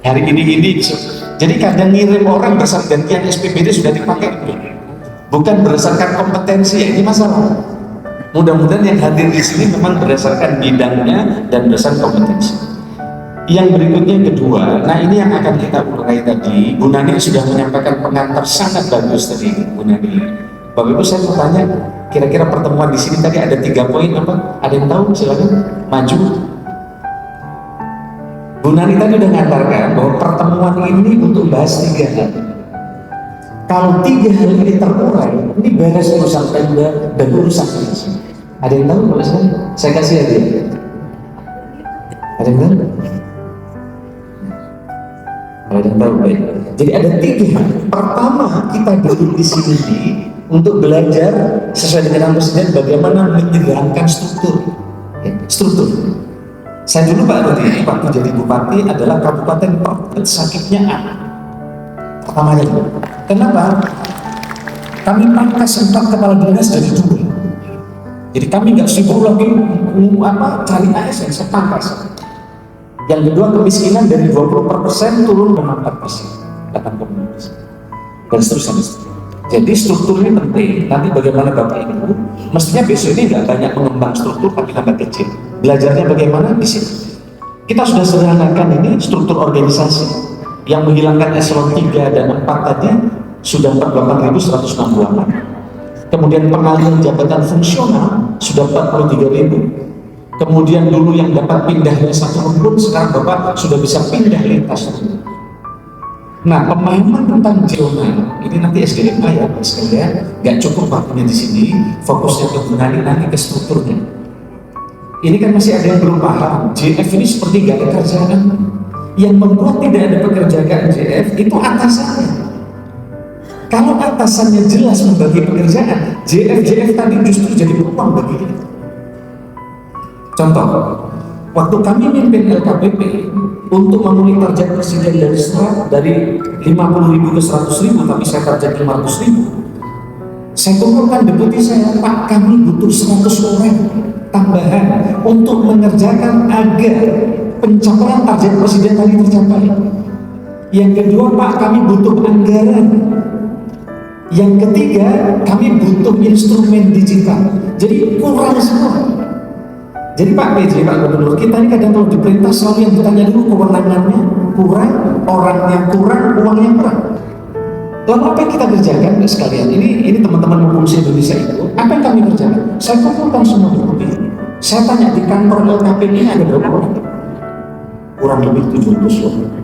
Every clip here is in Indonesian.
hari ini. Jadi kadang ngirim orang berdasarkan gantian SPBD sudah dipakai, bukan berdasarkan kompetensi. Ini masalah. Mudah-mudahan yang hadir di sini memang berdasarkan bidangnya dan berdasarkan kompetensi. Yang berikutnya kedua, nah ini yang akan kita mulai tadi. Bu Nani sudah menyampaikan pengantar sangat bagus tadi, Bu Nani. Bapak Ibu, saya mau tanya, kira-kira pertemuan di sini tadi ada 3 poin apa? Ada yang tahu? Silakan maju. Bu Nani tadi udah ngantarkan bahwa pertemuan ini untuk bahas 3 hal. Kalau 3 hal ini terurai, ini beres urusan Pemda dan urusan polisi. Ada yang tahu? Saya kasih aja. Ada yang tahu? Ada yang tahu? Baik. Jadi ada 3 hal. Pertama, kita duduk di sini untuk belajar sesuai dengan Presiden bagaimana menyederhanakan struktur. Saya dulu Pak Rudi, waktu jadi bupati adalah kabupaten sakitnya A. Pertamanya itu. Kenapa? Kami pangkas 4 kepala dinas dari 2. Jadi kami nggak sibuk lagi cari ASN, saya pangkas. Yang kedua, kemiskinan dari 20% turun ke 4%, 8,5%, dan seterusnya. Jadi struktur ini penting. Nanti bagaimana Bapak Ibu, mestinya besok ini nggak banyak mengembang struktur tapi tambah kecil. Belajarnya bagaimana di sini. Kita sudah sederhanakan ini struktur organisasi yang menghilangkan eselon 3 dan 4 tadi sudah 48.168. Kemudian pengalihan jabatan fungsional sudah 43.000. Kemudian dulu yang dapat pindahnya 1 rumpun, sekarang Bapak sudah bisa pindah lintas. Nah, pemahaman tentang zona ini nanti SDM ya, sekalian, nggak cukup waktunya di sini, fokusnya ke nanti ke strukturnya. Ini kan masih ada yang belum paham. JF ini seperti nggak ada kerjaan. Yang membuat tidak ada pekerjaan JF itu atasannya. Kalau atasannya jelas membagi pekerjaan, JF tadi justru jadi peluang bagi kita. Contoh, waktu kami mimpin LKPP untuk memenuhi target presiden dari 50.000 ke 100.000, tapi saya target 500.000. Saya kumpulkan deputi saya, Pak, kami butuh 100 orang tambahan untuk mengerjakan agar pencapaian target presiden tadi tercapai. Yang kedua, Pak, kami butuh anggaran. Yang ketiga, kami butuh instrumen digital. Jadi kurang semua. Jadi Pak PJ, Pak Gubernur, kita ini kadang kalau diperintah selalu yang ditanya dulu kewenangannya kurang, orangnya kurang, uangnya kurang. Lalu apa yang kita kerjakan sekalian? Ini teman-teman hukum Indonesia itu, apa yang kami kerjakan? Saya kumpulkan semua bukti. Saya tanya di kantor LKP ini ada berapa orang? Kurang lebih 700 orang.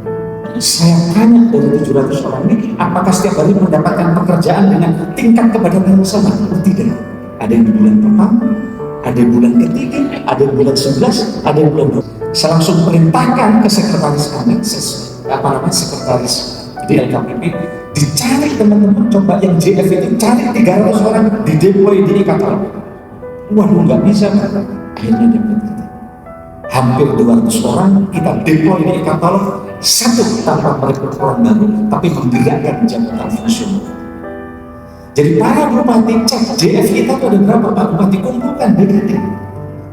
Saya tanya dari 700 orang ini, apakah setiap hari mendapatkan pekerjaan dengan tingkat kepadatan yang sama? Tidak. Ada yang di bulan pertama, ada yang bulan ketiga, ada yang bulan 11, ada yang bulan 12. Saya langsung perintahkan ke sekretaris kami, sekretaris di LKPP, dicari teman-teman, coba yang JF itu cari 300 orang di deploy di e-katalog. Waduh, nggak bisa kan? Akhirnya dapat hampir 200 orang kita deploy di e-katalog, satu tanpa merekrut orang baru, tapi menggerakkan jabatan fungsional. Jadi para bupati cek JF kita itu ada berapa Pak Bupati, kumpulkan BKD.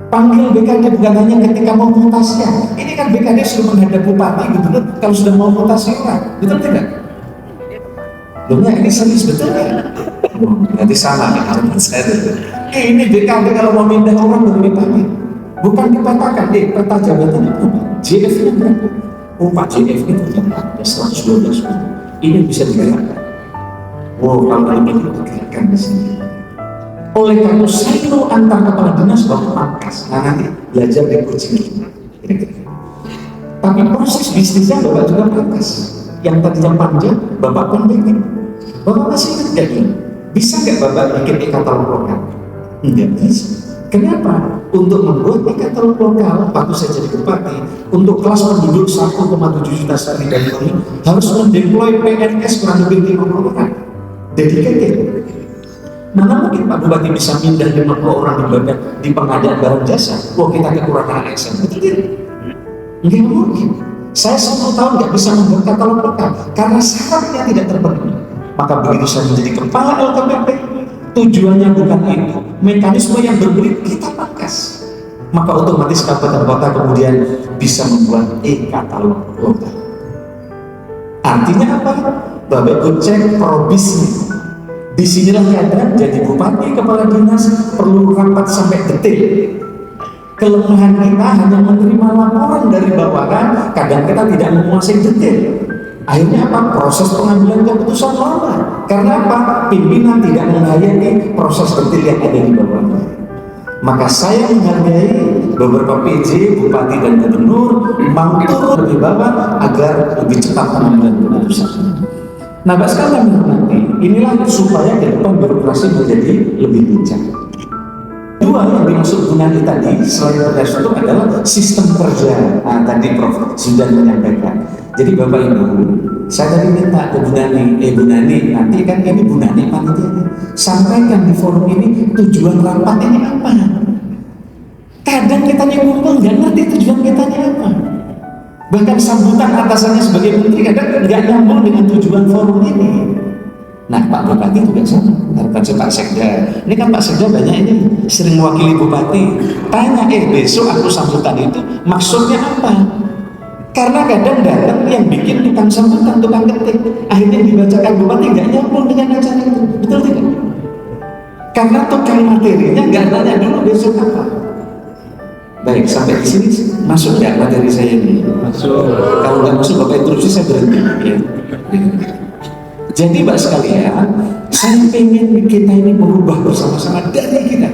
Panggil BKD bukan hanya ketika mau mutasi. Ini kan BKD sudah menghadap bupati, gubernur kalau sudah mau mutasi orang, betul tidak? Belumnya ini serius betul kan? Nanti salah kan saya. Ini BKD kalau mau pindah orang lebih pagi. Bukan dipetakan, peta jabatan itu JF nya berapa? Pak JF itu ada 112. Ini bisa digerakkan. Wow, kalau ini digerakkan di sini. Oleh karena silo antar kepala dinas baru pangkas. Nah nanti belajar di coaching. Tapi proses bisnisnya Bapak juga pangkas. Yang tadinya panjang, Bapak pendekkan. Bapak masih ingat gak ini? Bisa nggak Bapak bikin e-katalog lokal? Nggak bisa. Kenapa? Untuk membuat e-katalog lokal, waktu saya jadi bupati, untuk kelas penduduk 1,7 juta sehari dan ini harus mendeploy PNS kurang lebih 50 orang. Dedicated. Mana mungkin Pak Bupati bisa mindah 50 orang di pengadaan barang jasa? Wah, kita kekurangan ASN. Betul tidak? Nggak mungkin. Saya 10 tahun nggak bisa membuat katalog lokal karena syaratnya tidak terpenuhi. Maka begitu saya menjadi kepala LKPP, tujuannya bukan itu, mekanisme yang berbelit kita pangkas. Maka otomatis kabupaten kota kemudian bisa membuat e-katalog lokal. Artinya apa? Bapak Ibu cek probisnya. Disinilah kadang jadi bupati, kepala dinas perlu rapat sampai detil. Kelemahan kita hanya menerima laporan dari bawahan, kadang kita tidak menguasai detail. Akhirnya apa? Proses pengambilan keputusan lama. Karena apa? Pimpinan tidak menghayati proses detail yang ada di bawahnya. Maka saya menghargai beberapa PJ, bupati dan gubernur mau turun lebih bawah agar lebih cepat pengambilan keputusan. Nah, Pak sekalian nanti inilah supaya ke depan birokrasi menjadi lebih bijak. Dua yang dimaksud Gunani tadi selain berdasar itu adalah sistem kerja. Nah, tadi Prof sudah menyampaikan. Jadi Bapak Ibu, saya tadi minta ke Bu Nani, nanti kan ini Bu Nani panitianya, sampaikan di forum ini tujuan rapat ini apa. Kadang kita ngumpul nggak ngerti tujuan kita apa. Bahkan sambutan atasannya sebagai menteri kadang nggak nyambung dengan tujuan forum ini. Nah, Pak Bupati juga sama. Harapan saya Pak Sekda. Ini kan Pak Sekda banyak ini sering mewakili Bupati. Tanya, besok aku sambutan itu maksudnya apa? Karena kadang datang yang bikin tukang sambutan, tukang ketik. Akhirnya dibacakan Bupati nggak nyambung dengan acara itu. Betul tidak? Karena tukang materinya nggak nanya dulu besok apa. Baik, sampai di sini masuk nggak materi saya ini? Masuk. Kalau nggak masuk, Bapak interupsi saya berhenti. Ya. Jadi Mbak sekalian, saya pengen kita ini berubah bersama-sama dari kita.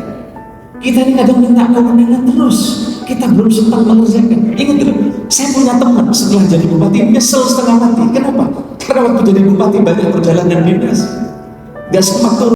Kita ini kadang minta kewenangan terus. Kita belum sempat mengerjakan. Ingat dulu, saya punya teman setelah jadi bupati nyesel setengah mati. Kenapa? Karena waktu jadi bupati banyak perjalanan dinas, nggak sempat turun.